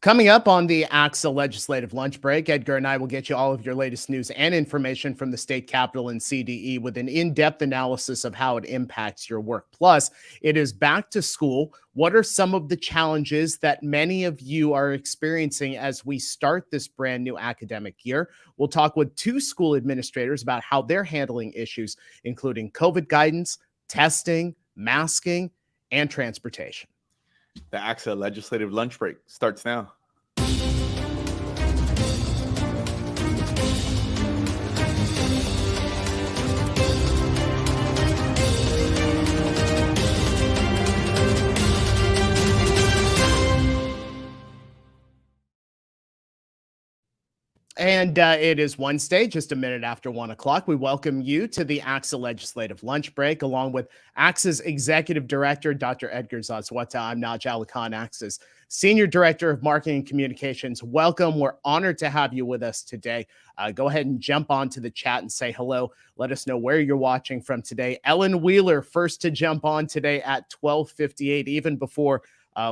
Coming up on the ACSA Legislative Lunch Break, Edgar and I will get you all of your latest news and information from the state capitol and CDE with an in-depth analysis of how it impacts your work. Plus, it is back to school. What are some of the challenges that many of you are experiencing as we start this brand new academic year? We'll talk with two school administrators about how they're handling issues, including COVID guidance, testing, masking, and transportation. The ACSA Legislative Lunch Break starts now. And it is Wednesday, just a minute after 1 o'clock. We welcome you to the ACSA Legislative Lunch Break, along with ACSA's Executive Director, Dr. Edgar Zazwata. I'm Naj Ali Khan, ACSA's Senior Director of Marketing and Communications. Welcome. We're honored to have you with us today. Go ahead and jump onto the chat and say hello. Let us know where you're watching from today. Ellen Wheeler, first to jump on today at 12:58, even before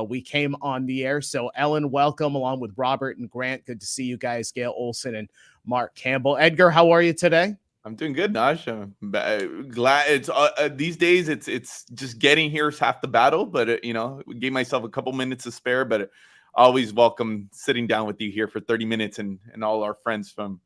we came on the air. So Ellen, welcome, along with Robert and Grant. Good to see you guys, Gail Olson and Mark Campbell. Edgar, how are you today? I'm doing good, Naj. I'm glad it's these days. It's just getting here is half the battle, but gave myself a couple minutes to spare. But always welcome sitting down with you here for 30 minutes and all our friends from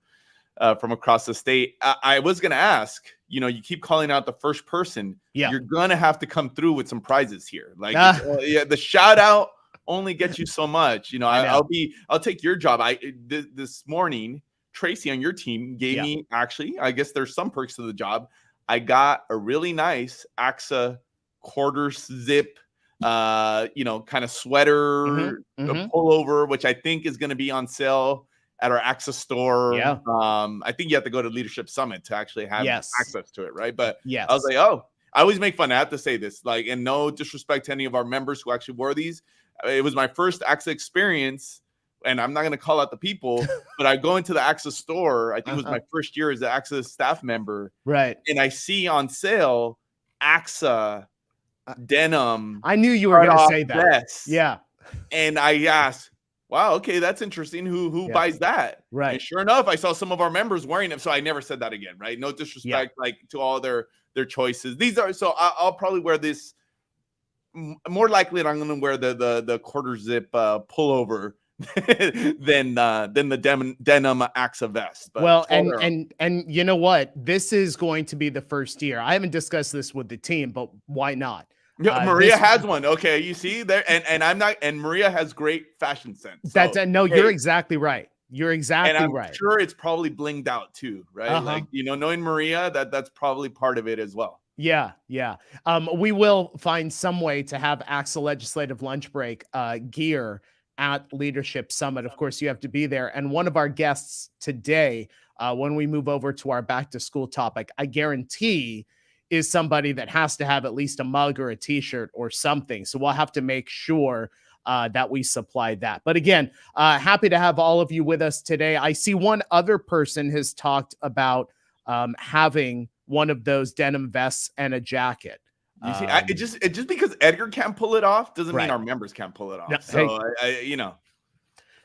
across the state. I was going to ask, you keep calling out the first person. Yeah. You're going to have to come through with some prizes here. Like, the shout out only gets you so much. I'll take your job. This morning, Tracy on your team gave me, actually, I guess there's some perks to the job. I got a really nice ACSA quarter zip, kind of sweater, a pullover, which I think is going to be on sale at our ACSA store. Yeah. I think you have to go to Leadership Summit to actually have access to it, right? But yes. I was like, I always make fun. I have to say this, and no disrespect to any of our members who actually wore these. It was my first ACSA experience, and I'm not going to call out the people, but I go into the ACSA store. I think it was my first year as an ACSA staff member. Right. And I see on sale ACSA denim. I knew you were going to say that. Vest. Yeah. And I asked, wow, okay, that's interesting. Who buys that? Right. And sure enough, I saw some of our members wearing them. So I never said that again, right? No disrespect, to all their choices. These are, so I'll probably wear this. More likely, I'm going to wear the quarter zip pullover than the denim ACSA vest. But well, and you know what? This is going to be the first year. I haven't discussed this with the team, but why not? Yeah, Maria has one. Okay, you see there, and I'm not. And Maria has great fashion sense. So, you're exactly right. You're exactly and right. I'm sure it's probably blinged out too, right? Like knowing Maria, that's probably part of it as well. Yeah. We will find some way to have ACSA Legislative Lunch Break gear at Leadership Summit. Of course, you have to be there. And one of our guests today, when we move over to our back to school topic, I guarantee is somebody that has to have at least a mug or a t-shirt or something. So we'll have to make sure that we supply that. But again, happy to have all of you with us today. I see one other person has talked about having one of those denim vests and a jacket. You see, it just because Edgar can't pull it off doesn't mean our members can't pull it off. No, so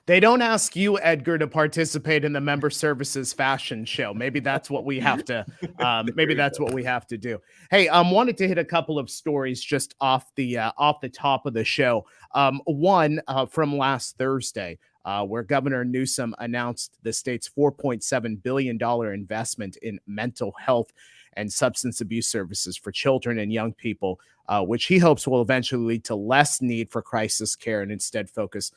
they don't ask you, Edgar, to participate in the member services fashion show. Maybe that's what we have to. Maybe that's what we have to do. Hey, wanted to hit a couple of stories just off the top of the show. One from last Thursday, where Governor Newsom announced the state's $4.7 billion investment in mental health and substance abuse services for children and young people, which he hopes will eventually lead to less need for crisis care and instead focus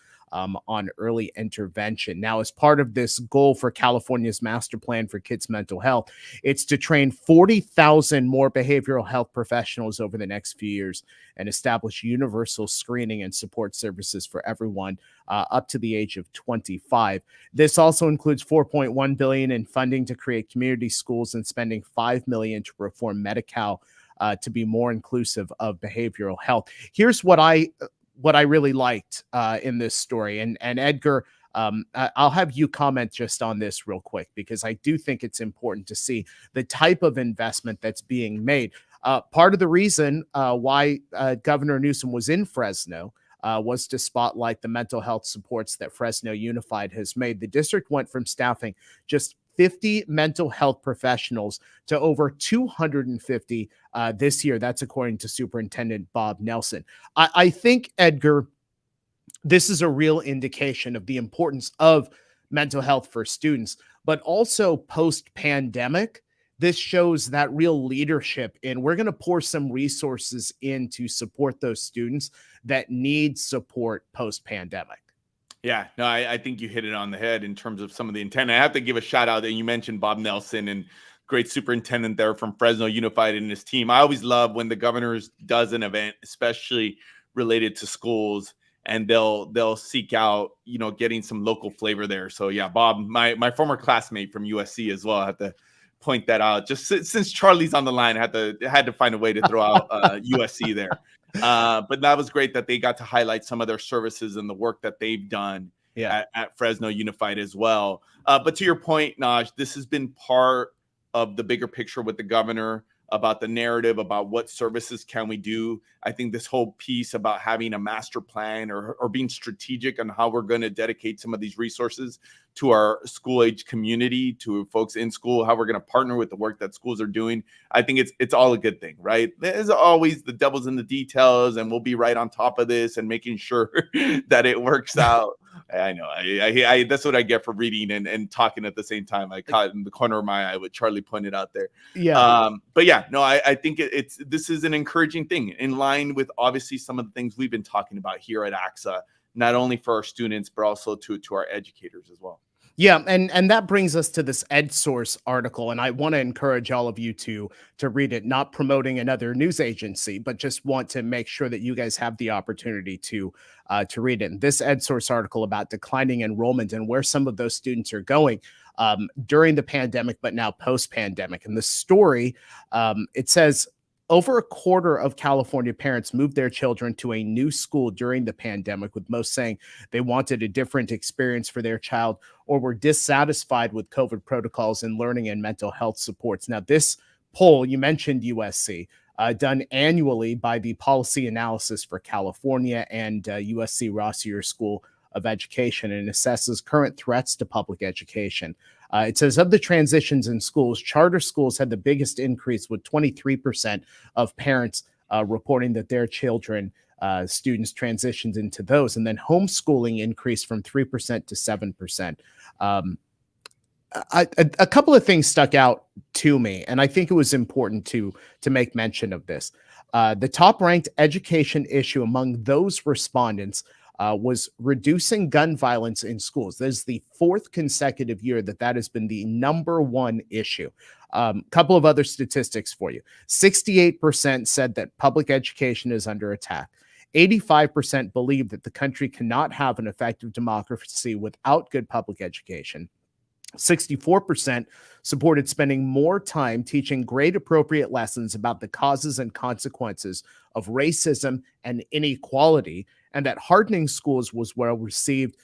on early intervention. Now, as part of this goal for California's master plan for kids' mental health, it's to train 40,000 more behavioral health professionals over the next few years and establish universal screening and support services for everyone up to the age of 25. This also includes $4.1 billion in funding to create community schools and spending $5 million to reform Medi-Cal to be more inclusive of behavioral health. Here's what I really liked in this story. And Edgar, I'll have you comment just on this real quick, because I do think it's important to see the type of investment that's being made. Part of the reason why Governor Newsom was in Fresno was to spotlight the mental health supports that Fresno Unified has made. The district went from staffing just 50 mental health professionals to over 250 this year. That's according to Superintendent Bob Nelson. I think, Edgar, this is a real indication of the importance of mental health for students, but also post-pandemic, this shows that real leadership, and we're going to pour some resources in to support those students that need support post-pandemic. Yeah, no, I think you hit it on the head in terms of some of the intent. I have to give a shout out that you mentioned Bob Nelson, and great superintendent there from Fresno Unified and his team. I always love when the governor does an event, especially related to schools, and they'll seek out, getting some local flavor there. So yeah, Bob, my former classmate from USC as well. I have to point that out. Just since Charlie's on the line, I had to find a way to throw out USC there. But that was great that they got to highlight some of their services and the work that they've done at Fresno Unified as well. But to your point, Naj, this has been part of the bigger picture with the governor about the narrative about what services can we do. I think this whole piece about having a master plan or being strategic on how we're going to dedicate some of these resources to our school age community, to folks in school, how we're going to partner with the work that schools are doing. I think it's all a good thing, right? There's always the devil's in the details, and we'll be right on top of this and making sure that it works out. I know. I that's what I get for reading and talking at the same time. I caught in the corner of my eye what Charlie pointed out there. Yeah. But yeah, no, I think this is an encouraging thing in line with obviously some of the things we've been talking about here at ACSA, not only for our students, but also to our educators as well. Yeah, and that brings us to this EdSource article, and I want to encourage all of you to read it, not promoting another news agency, but just want to make sure that you guys have the opportunity to read it. And this EdSource article about declining enrollment and where some of those students are going during the pandemic, but now post-pandemic. And the story, it says, over a quarter of California parents moved their children to a new school during the pandemic, with most saying they wanted a different experience for their child or were dissatisfied with COVID protocols and learning and mental health supports. Now, this poll, you mentioned USC, done annually by the Policy Analysis for California and USC Rossier School of Education, and assesses current threats to public education. It says of the transitions in schools, charter schools had the biggest increase, with 23% of parents reporting that their children, students, transitioned into those. And then homeschooling increased from 3% to 7%. A couple of things stuck out to me, and I think it was important to make mention of this. The top ranked education issue among those respondents was reducing gun violence in schools. This is the fourth consecutive year that has been the number one issue. Couple of other statistics for you. 68% said that public education is under attack. 85% believe that the country cannot have an effective democracy without good public education. 64% supported spending more time teaching grade-appropriate lessons about the causes and consequences of racism and inequality, and that hardening schools was well received.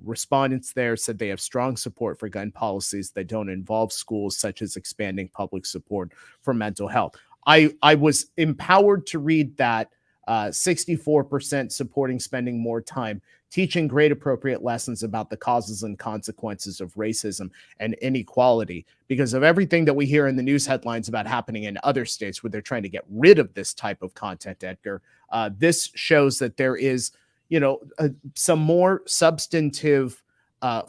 Respondents there said they have strong support for gun policies that don't involve schools, such as expanding public support for mental health. I was empowered to read that 64% supporting spending more time teaching grade-appropriate lessons about the causes and consequences of racism and inequality, because of everything that we hear in the news headlines about happening in other states where they're trying to get rid of this type of content, Edgar. This shows that there is, some more substantive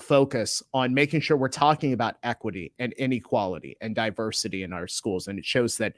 focus on making sure we're talking about equity and inequality and diversity in our schools. And it shows that,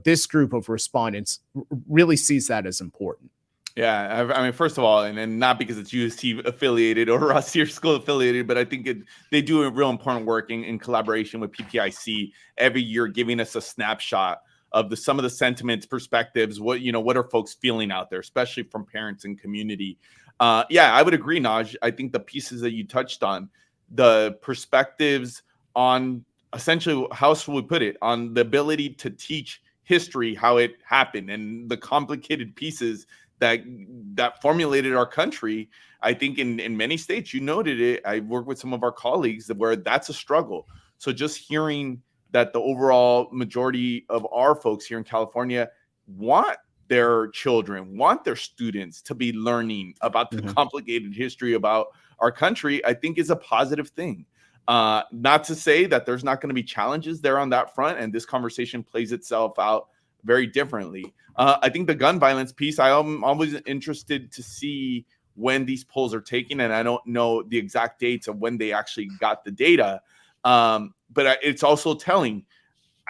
this group of respondents really sees that as important. Yeah, I mean, first of all, and not because it's USC affiliated or Rossier School affiliated, but I think they do a real important work in collaboration with PPIC every year, giving us a snapshot of some of the sentiments, perspectives, what are folks feeling out there, especially from parents and community. Yeah, I would agree, Naj. I think the pieces that you touched on, the perspectives on essentially, how should we put it, on the ability to teach history, how it happened, and the complicated pieces that formulated our country. I think in many states, you noted it. I work with some of our colleagues where that's a struggle. So just hearing that the overall majority of our folks here in California want their children, want their students to be learning about the complicated history about our country, I think is a positive thing. Not to say that there's not going to be challenges there on that front, and this conversation plays itself out very differently. I think the gun violence piece, I'm always interested to see when these polls are taken, and I don't know the exact dates of when they actually got the data. But it's also telling,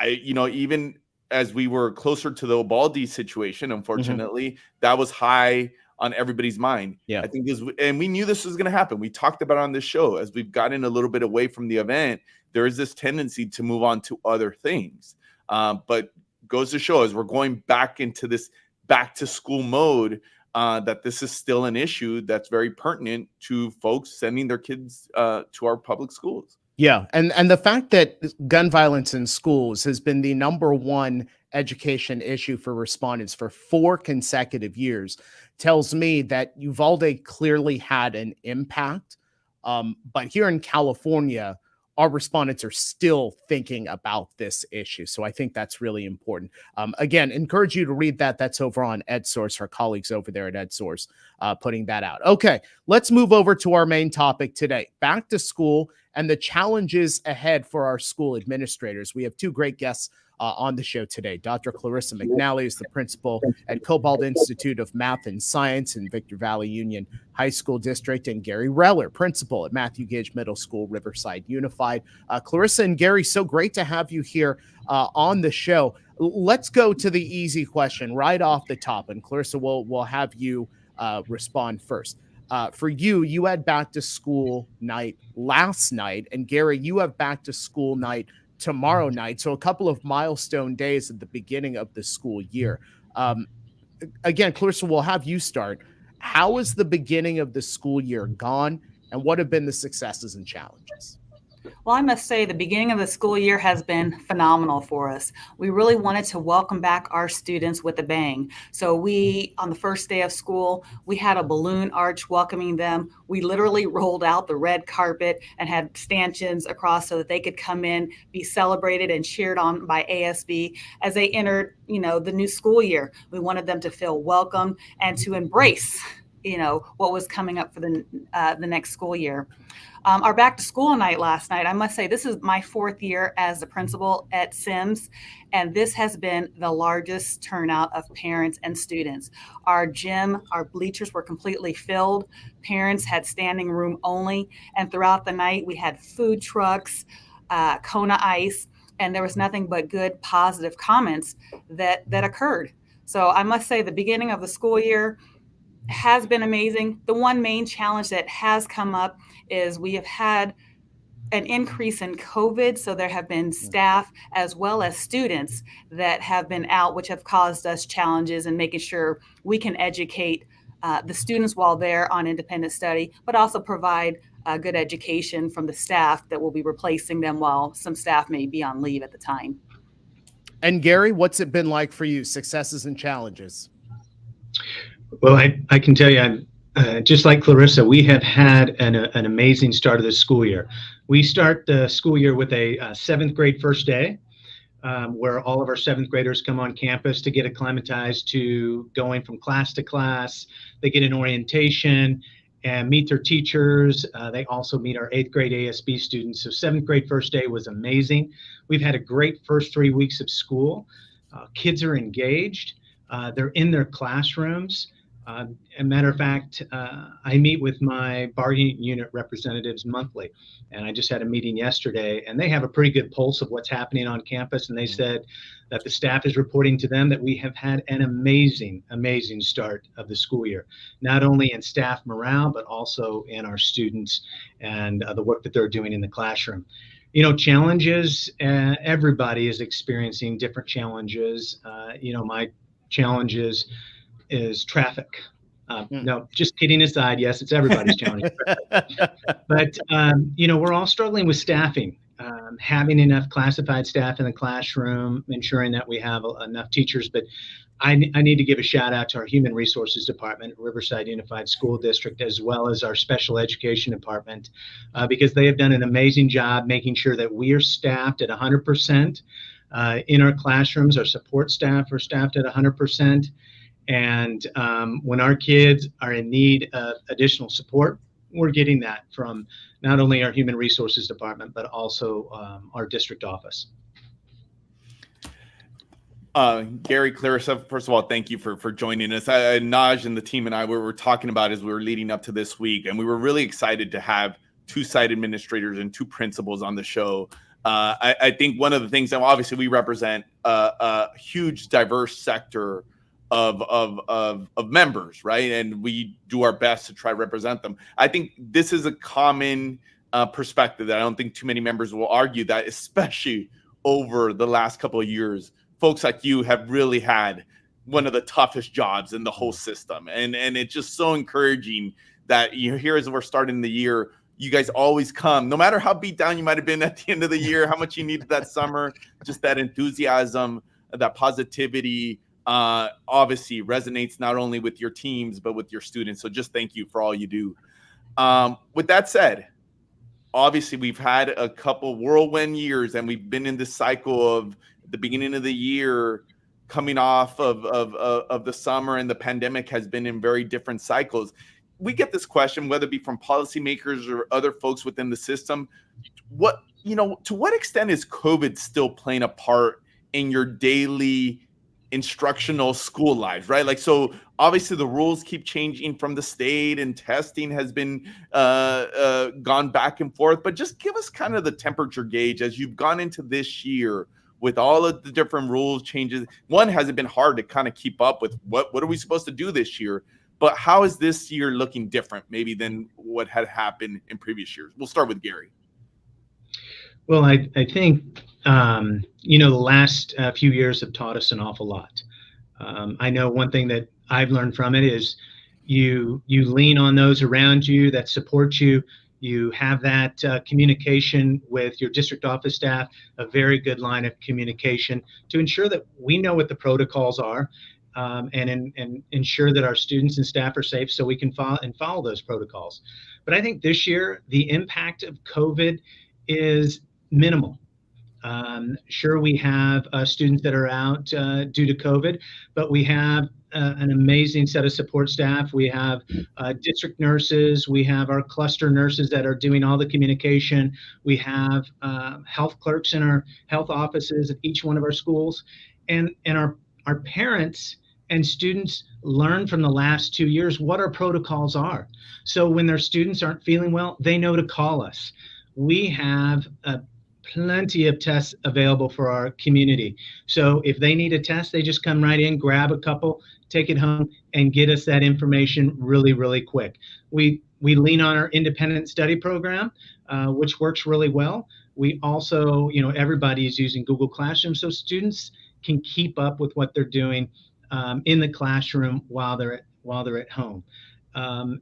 even as we were closer to the Ubaldi situation, unfortunately, that was high on everybody's mind. Yeah, I think and we knew this was going to happen. We talked about it on this show. As we've gotten a little bit away from the event, there is this tendency to move on to other things. But goes to show, as we're going back into this back to school mode, that this is still an issue that's very pertinent to folks sending their kids to our public schools. Yeah, and the fact that gun violence in schools has been the #1 education issue for respondents for 4 consecutive years tells me that Uvalde clearly had an impact. But here in California, our respondents are still thinking about this issue. So I think that's really important. Again, encourage you to read that. That's over on EdSource, our colleagues over there at EdSource putting that out. Okay, let's move over to our main topic today, back to school and the challenges ahead for our school administrators. We have 2 great guests on the show today. Dr. Clarissa McNally is the principal at Cobalt Institute of Math and Science in Victor Valley Union High School District, and Gary Reller, principal at Matthew Gage Middle School, Riverside Unified. Clarissa and Gary, so great to have you here on the show. Let's go to the easy question right off the top, and Clarissa, we'll have you respond first. For you had back to school night last night, and Gary, you have back to school night tomorrow night. So a couple of milestone days at the beginning of the school year. Again, Clarissa, we'll have you start. How has the beginning of the school year gone, and what have been the successes and challenges? Well, I must say the beginning of the school year has been phenomenal for us. We really wanted to welcome back our students with a bang. So on the first day of school, we had a balloon arch welcoming them. We literally rolled out the red carpet and had stanchions across so that they could come in, be celebrated and cheered on by ASB as they entered, the new school year. We wanted them to feel welcome and to embrace, what was coming up for the next school year. Our back to school night last night, I must say, this is my 4th year as the principal at Sims, and this has been the largest turnout of parents and students. Our gym, our bleachers were completely filled. Parents had standing room only, and throughout the night, we had food trucks, Kona ice, and there was nothing but good, positive comments that occurred. So I must say the beginning of the school year has been amazing. The one main challenge that has come up is we have had an increase in COVID. So there have been staff as well as students that have been out, which have caused us challenges in making sure we can educate the students while they're on independent study, but also provide good education from the staff that will be replacing them while some staff may be on leave at the time. And Gary, what's it been like for you? Successes and challenges? Well, I can tell you, just like Clarissa, we have had an amazing start of the school year. We start the school year with a 7th grade first day, where all of our 7th graders come on campus to get acclimatized to going from class to class. They get an orientation and meet their teachers. They also meet our 8th grade ASB students. So 7th grade first day was amazing. We've had a great first 3 weeks of school. Kids are engaged. They're in their classrooms. As a matter of fact, I meet with my bargaining unit representatives monthly, and I just had a meeting yesterday, and they have a pretty good pulse of what's happening on campus, and they said that the staff is reporting to them that we have had an amazing start of the school year, not only in staff morale, but also in our students and the work that they're doing in the classroom. Challenges, everybody is experiencing different challenges. My challenges is traffic. No, just kidding aside, yes, it's everybody's challenge. But, we're all struggling with staffing, having enough classified staff in the classroom, ensuring that we have enough teachers. But I need to give a shout out to our Human Resources Department, Riverside Unified School District, as well as our Special Education Department, because they have done an amazing job making sure that we are staffed at 100%. In our classrooms, our support staff are staffed at 100%. And when our kids are in need of additional support, we're getting that from not only our human resources department, but also our district office. Gary, Clarissa, first of all, thank you for joining us. Naj and the team and I were talking about as we were leading up to this week, and we were really excited to have two site administrators and two principals on the show. I think one of the things that obviously we represent a huge diverse sector of members, right? And we do our best to try to represent them. I think this is a common perspective that I don't think too many members will argue that, especially over the last couple of years, folks like you have really had one of the toughest jobs in the whole system. And it's just so encouraging that you're here as we're starting the year. You guys always come, no matter how beat down you might have been at the end of the year, how much you needed that summer, just that enthusiasm, that positivity, obviously resonates not only with your teams, but with your students. So just thank you for all you do. With that said, obviously we've had a couple whirlwind years, and we've been in this cycle of the beginning of the year, coming off of the summer, and the pandemic has been in very different cycles. We get this question, whether it be from policymakers or other folks within the system, to what extent is COVID still playing a part in your daily instructional school lives, right? Like, so obviously the rules keep changing from the state, and testing has been gone back and forth, but just give us kind of the temperature gauge as you've gone into this year with all of the different rules changes. One, has it been hard to kind of keep up with what are we supposed to do this year? But how is this year looking different maybe than what had happened in previous years? We'll start with Gary. Well, I think, the last few years have taught us an awful lot. I know one thing that I've learned from it is you lean on those around you that support you. You have that communication with your district office staff, a very good line of communication to ensure that we know what the protocols are, and ensure that our students and staff are safe, so we can follow those protocols. But I think this year, the impact of COVID is minimal. Sure, we have students that are out due to COVID, but we have an amazing set of support staff. We have district nurses. We have our cluster nurses that are doing all the communication. We have health clerks in our health offices at each one of our schools. And our parents and students learn from the last 2 years what our protocols are. So when their students aren't feeling well, they know to call us. We have plenty of tests available for our community. So if they need a test, they just come right in, grab a couple, take it home, and get us that information really, really quick. We lean on our independent study program, which works really well. We also, everybody is using Google Classroom, so students can keep up with what they're doing in the classroom while they're at home,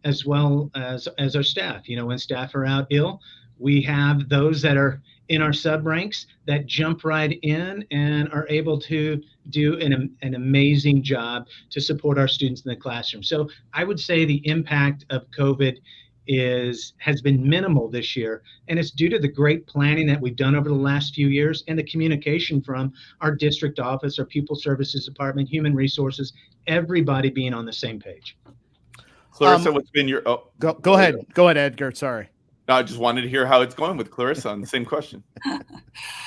as well as our staff. When staff are out ill, we have those that are in our sub ranks that jump right in and are able to do an amazing job to support our students in the classroom. So I would say the impact of COVID has been minimal this year, and it's due to the great planning that we've done over the last few years and the communication from our district office, our pupil services department, human resources, everybody being on the same page. Clarissa, what's been your go ahead, Edgar. Sorry. No, I just wanted to hear how it's going with Clarissa on the same question.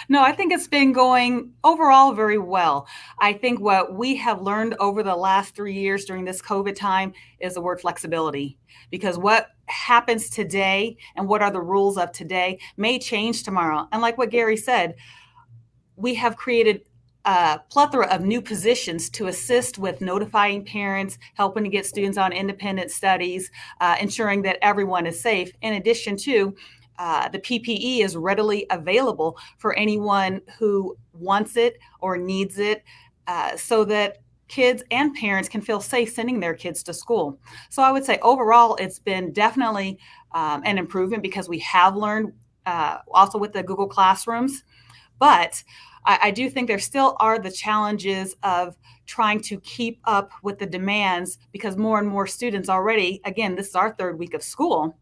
No, I think it's been going overall very well. I think what we have learned over the last 3 years during this COVID time is the word flexibility, because what happens today and what are the rules of today may change tomorrow. And like what Gary said, we have created a plethora of new positions to assist with notifying parents, helping to get students on independent studies, ensuring that everyone is safe. In addition to the PPE is readily available for anyone who wants it or needs it, so that kids and parents can feel safe sending their kids to school. So I would say overall, it's been definitely an improvement, because we have learned also with the Google Classrooms. But I do think there still are the challenges of trying to keep up with the demands, because more and more students already, again, this is our 3rd week of school,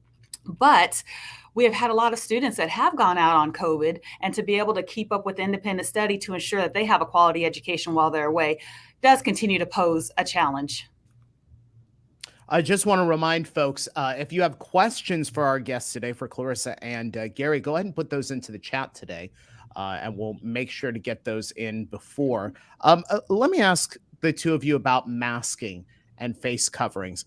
but we have had a lot of students that have gone out on COVID, and to be able to keep up with independent study to ensure that they have a quality education while they're away. does continue to pose a challenge. I just want to remind folks, if you have questions for our guests today, for Clarissa and Gary, go ahead and put those into the chat today, and we'll make sure to get those in before. Let me ask the two of you about masking and face coverings.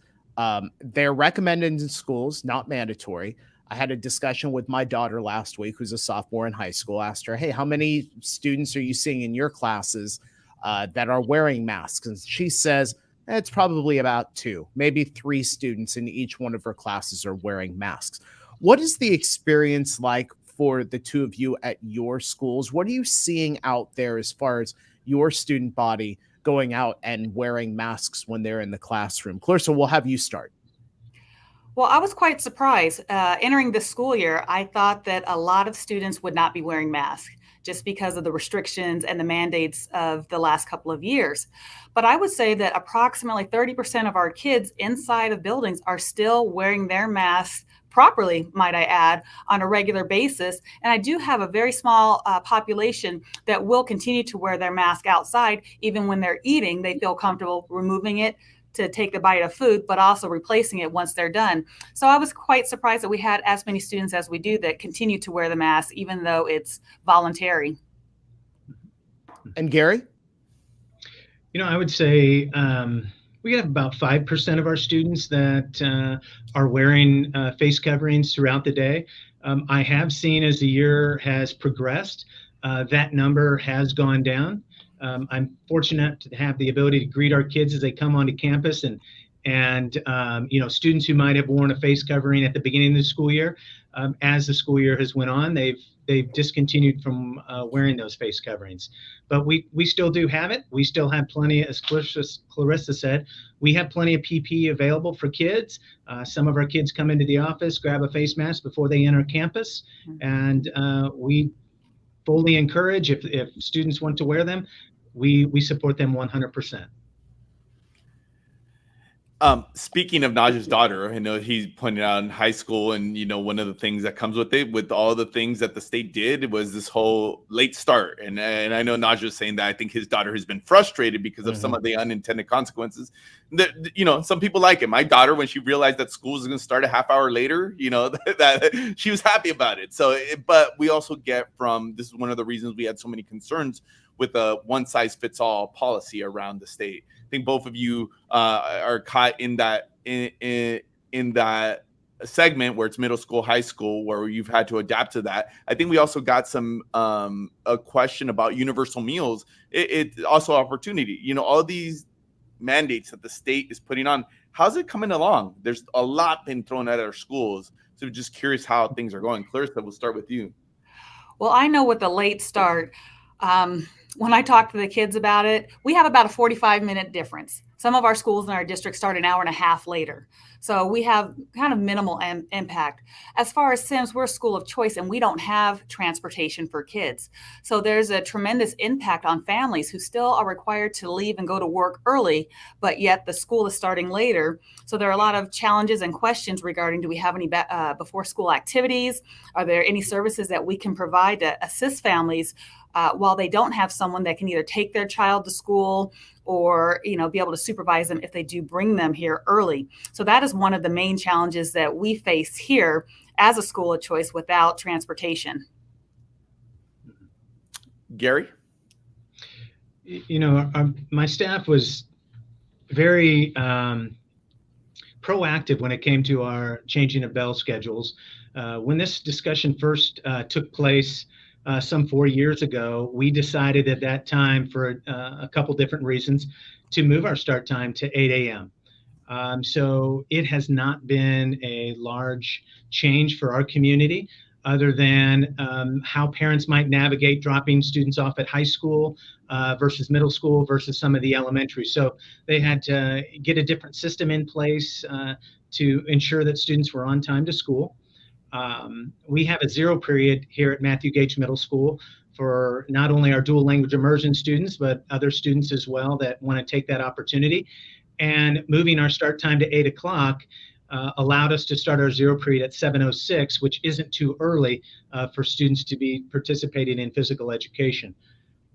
They're recommended in schools, not mandatory. I had a discussion with my daughter last week, who's a sophomore in high school. Asked her, hey, how many students are you seeing in your classes that are wearing masks? And she says, it's probably about 2, maybe 3 students in each one of her classes are wearing masks. What is the experience like for the two of you at your schools? What are you seeing out there as far as your student body going out and wearing masks when they're in the classroom? Clarissa, we'll have you start. Well, I was quite surprised. Entering the school year, I thought that a lot of students would not be wearing masks just because of the restrictions and the mandates of the last couple of years. But I would say that approximately 30% of our kids inside of buildings are still wearing their masks properly, might I add, on a regular basis. And I do have a very small population that will continue to wear their mask outside. Even when they're eating, they feel comfortable removing it to take the bite of food, but also replacing it once they're done. So I was quite surprised that we had as many students as we do that continue to wear the mask, even though it's voluntary. And Gary? I would say we have about 5% of our students that are wearing face coverings throughout the day. I have seen as the year has progressed, that number has gone down. I'm fortunate to have the ability to greet our kids as they come onto campus, and students who might have worn a face covering at the beginning of the school year, as the school year has went on, they've discontinued from wearing those face coverings. But we still do have it. We still have plenty, as Clarissa said, we have plenty of PPE available for kids. Some of our kids come into the office, grab a face mask before they enter campus, and we fully encourage, if students want to wear them, we support them 100%. Speaking of Naj's daughter, I know he's pointed out in high school, and one of the things that comes with it, with all the things that the state did, was this whole late start. And I know Naj was saying that I think his daughter has been frustrated because of some of the unintended consequences. That some people like it. My daughter, when she realized that school was going to start a half hour later, that she was happy about it. So, but we also get from, this is one of the reasons we had so many concerns with a one size fits all policy around the state. I think both of you are caught in that in that segment where it's middle school, high school, where you've had to adapt to that. I think we also got some a question about universal meals. It's also opportunity. All these mandates that the state is putting on, how's it coming along? There's a lot been thrown at our schools. So just curious how things are going. Clarissa, we'll start with you. Well, I know with the late start, when I talk to the kids about it, we have about a 45-minute difference. Some of our schools in our district start an hour and a half later. So we have kind of minimal impact. As far as Sims, we're a school of choice and we don't have transportation for kids. So there's a tremendous impact on families who still are required to leave and go to work early, but yet the school is starting later. So there are a lot of challenges and questions regarding, do we have any before school activities? Are there any services that we can provide to assist families while they don't have someone that can either take their child to school or be able to supervise them if they do bring them here early. So that is one of the main challenges that we face here as a school of choice without transportation. Gary? My staff was very proactive when it came to our changing of bell schedules. When this discussion first took place some 4 years ago, we decided at that time, for a couple different reasons, to move our start time to 8 a.m. So it has not been a large change for our community, other than how parents might navigate dropping students off at high school versus middle school versus some of the elementary. So they had to get a different system in place to ensure that students were on time to school. We have a 0 period here at Matthew Gage Middle School for not only our dual language immersion students, but other students as well that want to take that opportunity. And moving our start time to 8 o'clock allowed us to start our 0 period at 7:06, which isn't too early for students to be participating in physical education.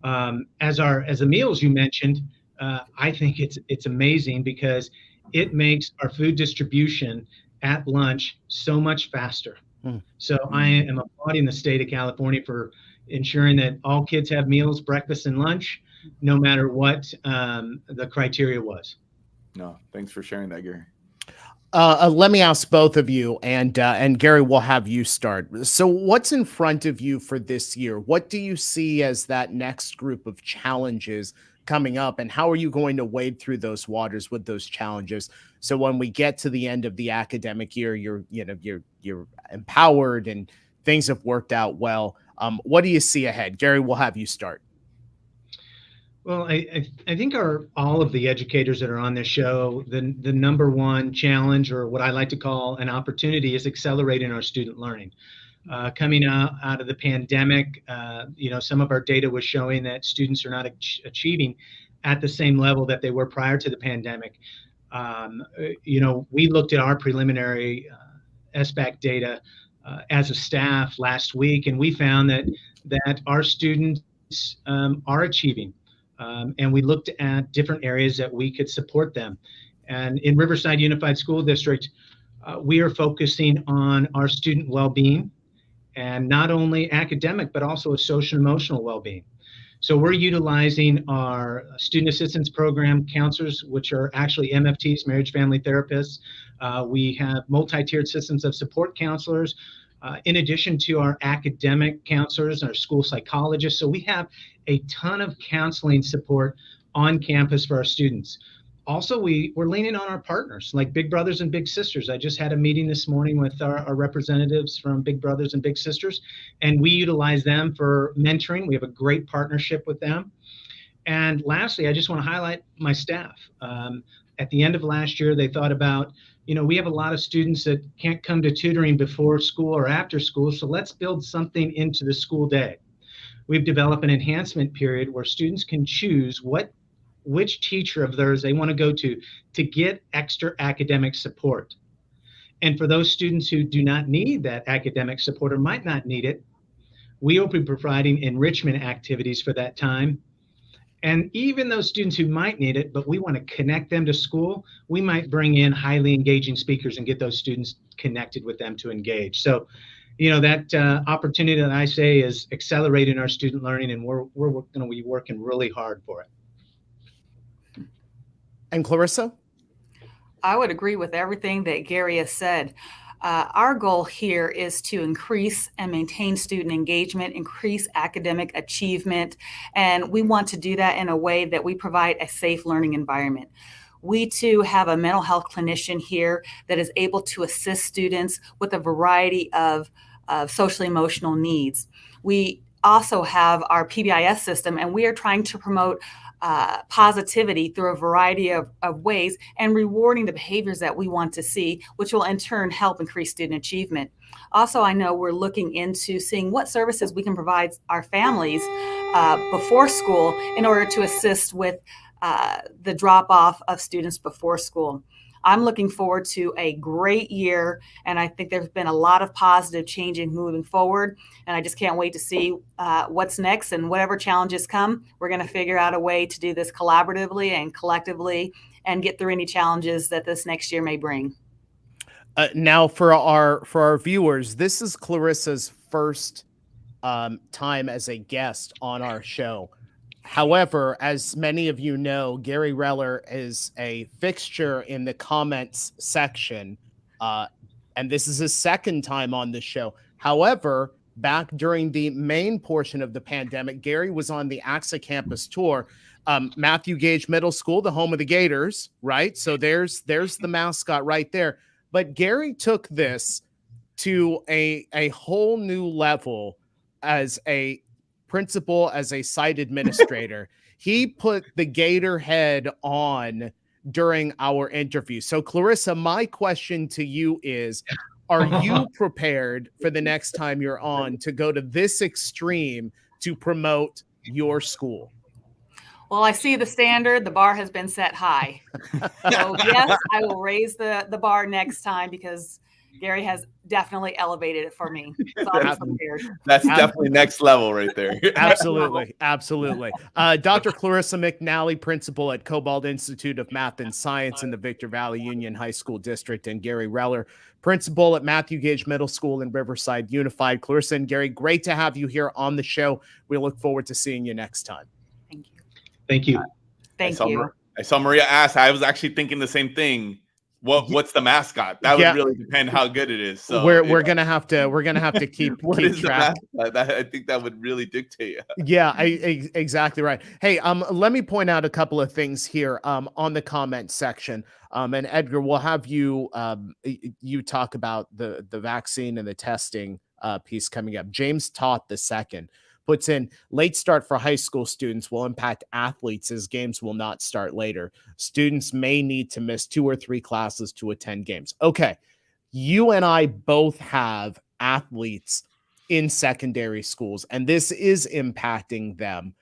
As the meals you mentioned, I think it's amazing because it makes our food distribution at lunch so much faster. So I am applauding the state of California for ensuring that all kids have meals, breakfast and lunch, no matter what the criteria was. No, thanks for sharing that, Gary. Let me ask both of you, and Gary, we'll have you start. So what's in front of you for this year? What do you see as that next group of challenges coming up, and how are you going to wade through those waters with those challenges? So when we get to the end of the academic year, you're empowered and things have worked out well. What do you see ahead? Gary, we'll have you start. Well, I think all of the educators that are on this show, the number one challenge, or what I like to call an opportunity, is accelerating our student learning. Coming out of the pandemic, some of our data was showing that students are not achieving at the same level that they were prior to the pandemic. We looked at our preliminary SBAC data as a staff last week, and we found that our students are achieving. And we looked at different areas that we could support them. And in Riverside Unified School District, we are focusing on our student well-being, and not only academic, but also a social emotional well-being. So we're utilizing our student assistance program counselors, which are actually MFTs, marriage family therapists. We have multi-tiered systems of support counselors, in addition to our academic counselors, our school psychologists. So we have a ton of counseling support on campus for our students. Also, we're leaning on our partners like Big Brothers and Big Sisters. I just had a meeting this morning with our representatives from Big Brothers and Big Sisters, and we utilize them for mentoring. We have a great partnership with them. And lastly, I just want to highlight my staff. At the end of last year, they thought about, we have a lot of students that can't come to tutoring before school or after school, so let's build something into the school day. We've developed an enhancement period where students can choose which teacher of theirs they want to go to get extra academic support. And for those students who do not need that academic support or might not need it, we will be providing enrichment activities for that time. And even those students who might need it, but we want to connect them to school, we might bring in highly engaging speakers and get those students connected with them to engage. So, that opportunity that I say is accelerating our student learning, and we're going to be working really hard for it. And Clarissa? I would agree with everything that Gary has said. Our goal here is to increase and maintain student engagement, increase academic achievement, and we want to do that in a way that we provide a safe learning environment. We too have a mental health clinician here that is able to assist students with a variety of social emotional needs. We also have our PBIS system, and we are trying to promote positivity through a variety of ways and rewarding the behaviors that we want to see, which will in turn help increase student achievement. Also, I know we're looking into seeing what services we can provide our families before school in order to assist with the drop-off of students before school. I'm looking forward to a great year, and I think there's been a lot of positive changes moving forward, and I just can't wait to see what's next, and whatever challenges come, we're going to figure out a way to do this collaboratively and collectively and get through any challenges that this next year may bring. Now, for our viewers, this is Clarissa's first time as a guest on our show. However, as many of you know, Gary Reller is a fixture in the comments section, and this is his second time on the show. However, back during the main portion of the pandemic, Gary was on the ACSA campus tour, Matthew Gage Middle School, the home of the Gators, right? So there's the mascot right there. But Gary took this to a whole new level as a principal, as a site administrator. He put the Gator head on during our interview. So Clarissa, my question to you is, are you prepared for the next time you're on to go to this extreme to promote your school? Well, I see the standard. The bar has been set high. So yes, I will raise the bar next time, because Gary has definitely elevated it for me. So I'm prepared. That's definitely next level right there. Absolutely. Absolutely. Dr. Clarissa McNally, principal at Cobalt Institute of Math and Science in the Victor Valley Union High School District, and Gary Reller, principal at Matthew Gage Middle School in Riverside Unified. Clarissa and Gary, great to have you here on the show. We look forward to seeing you next time. Thank you. Thank you. Thank you. I saw Maria ask. I was actually thinking the same thing. What's the mascot? That would really depend how good it is. So we're gonna have to keep keep track. I think that would really dictate. Yeah, exactly right. Hey, let me point out a couple of things here on the comment section. And Edgar, we'll have you you talk about the vaccine and the testing piece coming up. James Toth II puts in, late start for high school students will impact athletes as games will not start later. Students may need to miss 2 or 3 classes to attend games. Okay, you and I both have athletes in secondary schools, and this is impacting them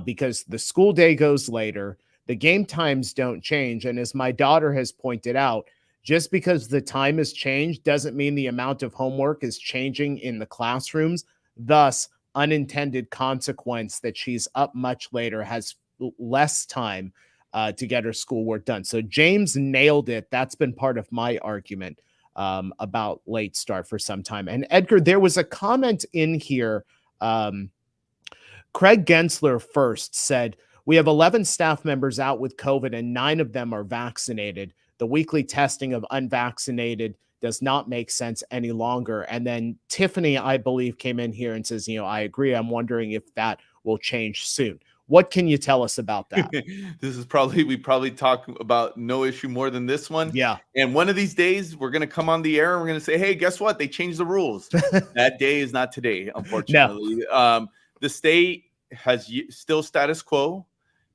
because the school day goes later, the game times don't change, and as my daughter has pointed out, just because the time has changed doesn't mean the amount of homework is changing in the classrooms. Thus, unintended consequence that she's up much later, has less time to get her schoolwork done. So James nailed it. That's been part of my argument about late start for some time. And Edgar, there was a comment in here. Craig Gensler first said, we have 11 staff members out with COVID and 9 of them are vaccinated. The weekly testing of unvaccinated does not make sense any longer. And then Tiffany, I believe, came in here and says, I agree. I'm wondering if that will change soon. What can you tell us about that? This is we probably talk about no issue more than this one. Yeah. And one of these days we're going to come on the air and we're going to say, hey, guess what? They changed the rules. That day is not today, unfortunately. No. The state has still status quo.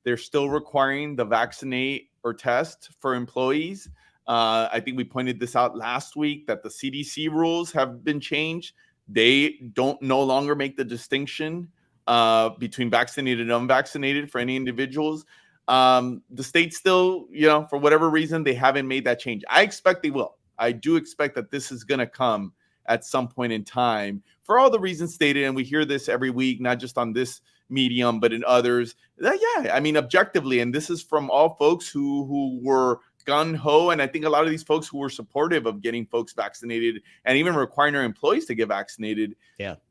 They're still requiring the vaccinate or test for employees. I think we pointed this out last week that the CDC rules have been changed. They don't no longer make the distinction between vaccinated and unvaccinated for any individuals. The state still, for whatever reason, they haven't made that change. I expect they will. I do expect that this is going to come at some point in time for all the reasons stated. And we hear this every week, not just on this medium, but in others. Objectively, and this is from all folks who were gung-ho, and I think a lot of these folks who were supportive of getting folks vaccinated and even requiring our employees to get vaccinated,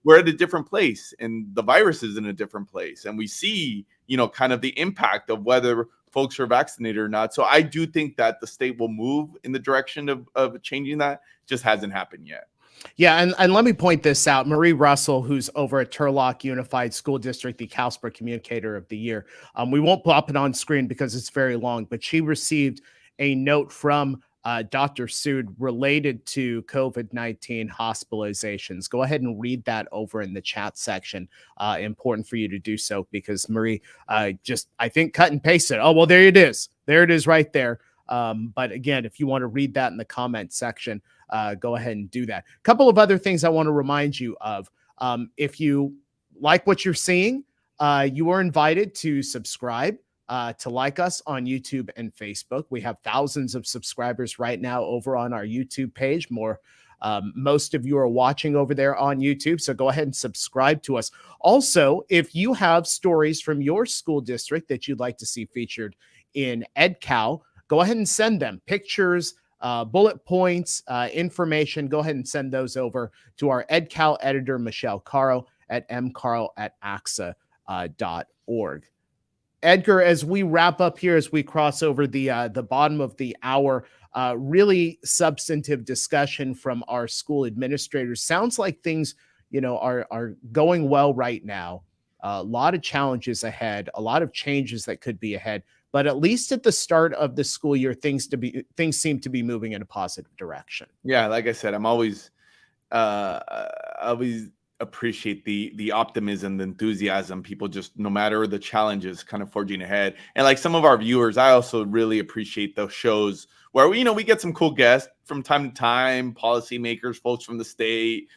we're at a different place, and the virus is in a different place, and we see, kind of the impact of whether folks are vaccinated or not. So I do think that the state will move in the direction of changing that. It just hasn't happened yet. Yeah, and let me point this out. Marie Russell, who's over at Turlock Unified School District, the CalSPRA Communicator of the Year. We won't pop it on screen because it's very long, but she received a note from Dr. Sood related to COVID-19 hospitalizations. Go ahead and read that over in the chat section. Important for you to do so because Marie I think, cut and paste it. Oh, well, there it is. There it is right there. But again, if you want to read that in the comment section, go ahead and do that. A couple of other things I want to remind you of. If you like what you're seeing, you are invited to subscribe, to like us on YouTube and Facebook. We have thousands of subscribers right now over on our YouTube page. Most of you are watching over there on YouTube, so go ahead and subscribe to us. Also, if you have stories from your school district that you'd like to see featured in EdCal, go ahead and send them. Pictures, bullet points, information. Go ahead and send those over to our EdCal editor, Michelle Caro, at mcarl@ACSA.org. Edgar, as we wrap up here, as we cross over the bottom of the hour, really substantive discussion from our school administrators. Sounds like things, are going well right now. A lot of challenges ahead, a lot of changes that could be ahead. But at least at the start of the school year, things seem to be moving in a positive direction. Yeah, like I said, I'm always appreciate the optimism, the enthusiasm, people just, no matter the challenges, kind of forging ahead. And like some of our viewers, I also really appreciate those shows where we get some cool guests from time to time, policymakers, folks from the state,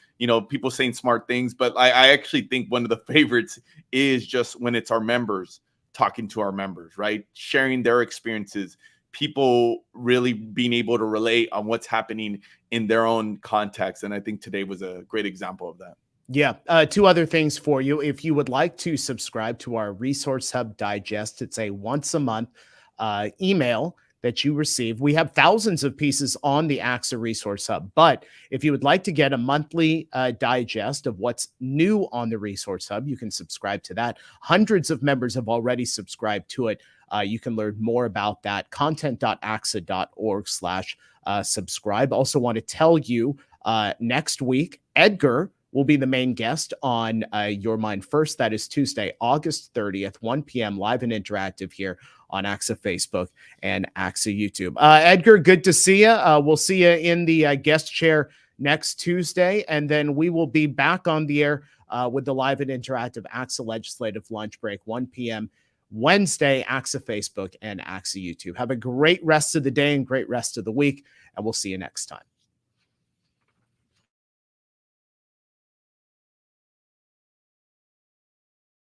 people saying smart things. But I actually think one of the favorites is just when it's our members talking to our members, right? Sharing their experiences, people really being able to relate on what's happening in their own context. And I think today was a great example of that. Yeah. Two other things for you. If you would like to subscribe to our Resource Hub Digest, it's a once a month email that you receive. We have thousands of pieces on the ACSA Resource Hub, but if you would like to get a monthly digest of what's new on the Resource Hub, you can subscribe to that. Hundreds of members have already subscribed to it. You can learn more about that. content.axa.org/subscribe. Also want to tell you next week, Edgar will be the main guest on Your Mind First. That is Tuesday, August 30th, 1 p.m. live and interactive here on ACSA Facebook and ACSA YouTube. Edgar, good to see you. We'll see you in the guest chair next Tuesday, and then we will be back on the air with the live and interactive ACSA Legislative Lunch Break, 1 p.m. Wednesday, ACSA Facebook and ACSA YouTube. Have a great rest of the day and great rest of the week, and we'll see you next time.